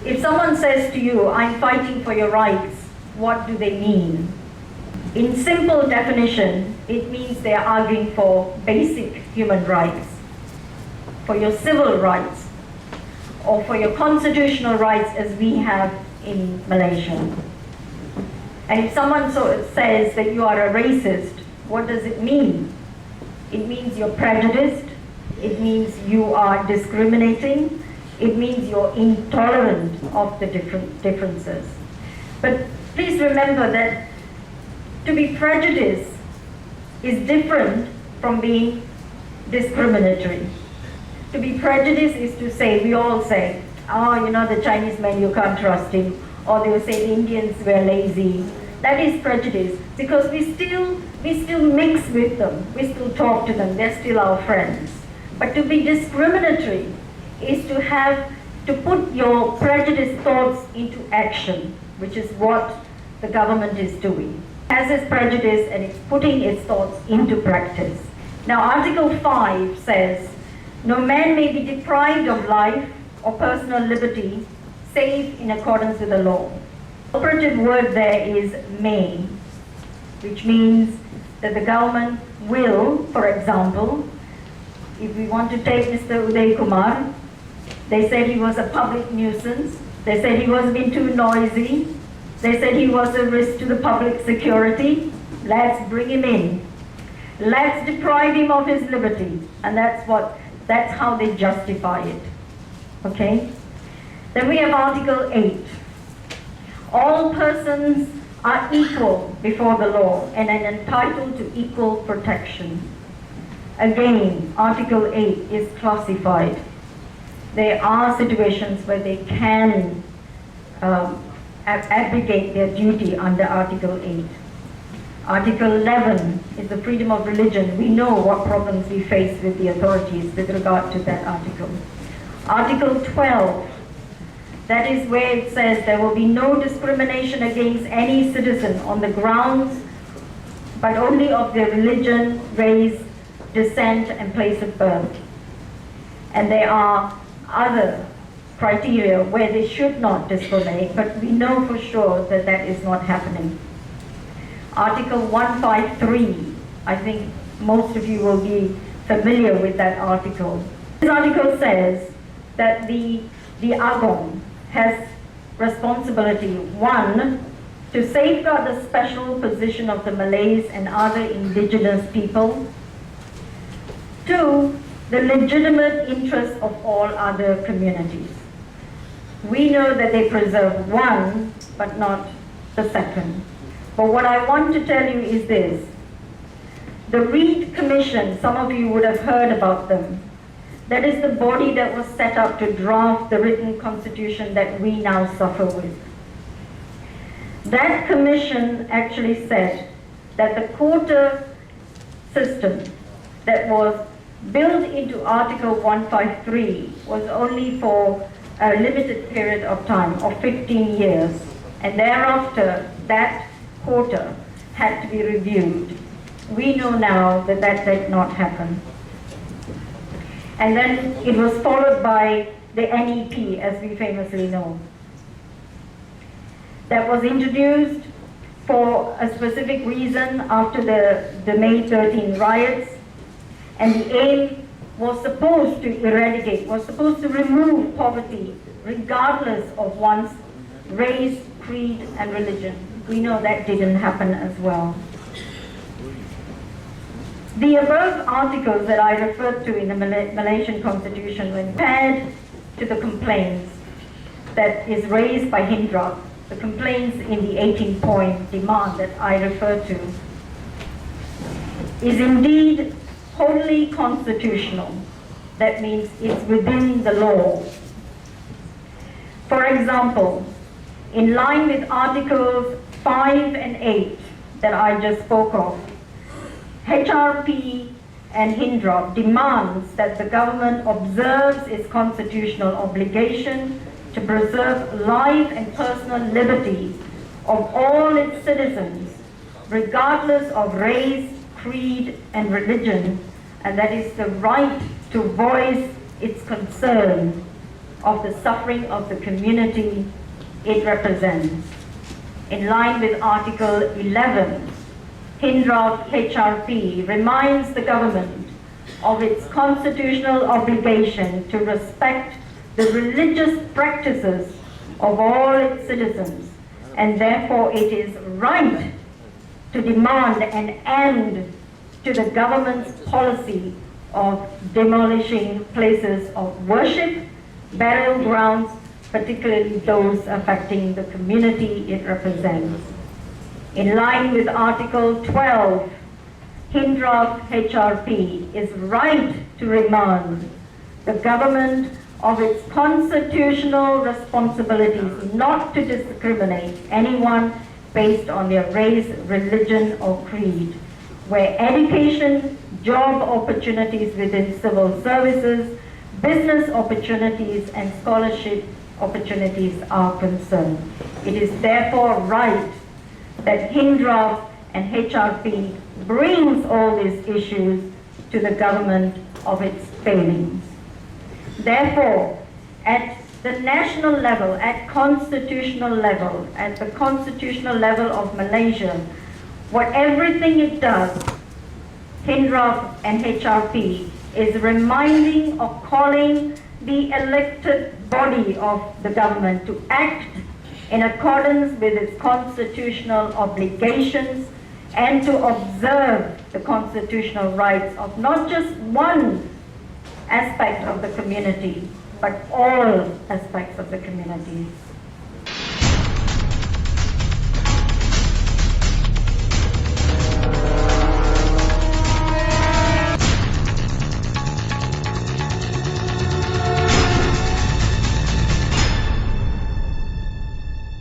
If someone says to you, I'm fighting for your rights, what do they mean? In simple definition, it means they are arguing for basic human rights, for your civil rights, or for your constitutional rights as we have in Malaysia. And if someone says that you are a racist, what does it mean? It means you're prejudiced, it means you are discriminating, it means you're intolerant of the differences. But please remember that to be prejudiced is different from being discriminatory. To be prejudiced is to say, we all say, oh, you know, the Chinese man, you can't trust him. Or they will say the Indians were lazy. That is prejudice, because we still mix with them. We still talk to them. They're still our friends. But to be discriminatory is to put your prejudiced thoughts into action, which is what the government is doing. As its prejudice, and it's putting its thoughts into practice. Now, Article 5 says, no man may be deprived of life or personal liberty save in accordance with the law. The operative word there is may, which means that the government will, for example, if we want to take Mr. Uday Kumar, they said he was a public nuisance, they said he was being too noisy, they said he was a risk to the public security, let's bring him in. Let's deprive him of his liberty. And that's how they justify it. Okay? Then we have Article 8. All persons are equal before the law and are entitled to equal protection. Again, Article 8 is classified. There are situations where they can abrogate their duty under Article 8. Article 11 is the freedom of religion. We know what problems we face with the authorities with regard to that article. Article 12, that is where it says there will be no discrimination against any citizen on the grounds but only of their religion, race, descent, and place of birth. And there are other criteria where they should not discriminate, but we know for sure that that is not happening. Article 153, I think most of you will be familiar with that article. This article says that the Agong has responsibility, 1, to safeguard the special position of the Malays and other indigenous people, 2, the legitimate interests of all other communities. We know that they preserve 1, but not the 2nd. But what I want to tell you is this. The Reid Commission, some of you would have heard about them. That is the body that was set up to draft the written constitution that we now suffer with. That commission actually said that the quota system that was built into Article 153 was only for a limited period of time, of 15 years. And thereafter, that quota had to be reviewed. We know now that that did not happen. And then it was followed by the NEP, as we famously know. That was introduced for a specific reason after the May 13 riots, and the aim was supposed to eradicate, was supposed to remove poverty regardless of one's race, creed, and religion. We know that didn't happen as well. The above articles that I referred to in the Malaysian Constitution, when compared to the complaints that is raised by Hindraf, the complaints in the 18-point demand that I referred to, is indeed wholly constitutional. That means it's within the law. For example, in line with Articles 5 and 8 that I just spoke of, HRP and Hindraf demands that the government observes its constitutional obligation to preserve life and personal liberty of all its citizens, regardless of race, creed, and religion, and that is the right to voice its concern of the suffering of the community it represents. In line with Article 11, Hindraf HRP reminds the government of its constitutional obligation to respect the religious practices of all its citizens, and therefore it is right to demand an end to the government's policy of demolishing places of worship, burial grounds, particularly those affecting the community it represents. In line with Article 12, Hindraf HRP is right to remind the government of its constitutional responsibilities not to discriminate anyone based on their race, religion, or creed, where education, job opportunities within civil services, business opportunities, and scholarship opportunities are concerned. It is therefore right that Hindraf and HRP brings all these issues to the government of its failings. Therefore, at the national level, at the constitutional level of Malaysia, everything it does, Hindraf and HRP, is reminding or calling the elected body of the government to act in accordance with its constitutional obligations and to observe the constitutional rights of not just one aspect of the community, but all aspects of the community.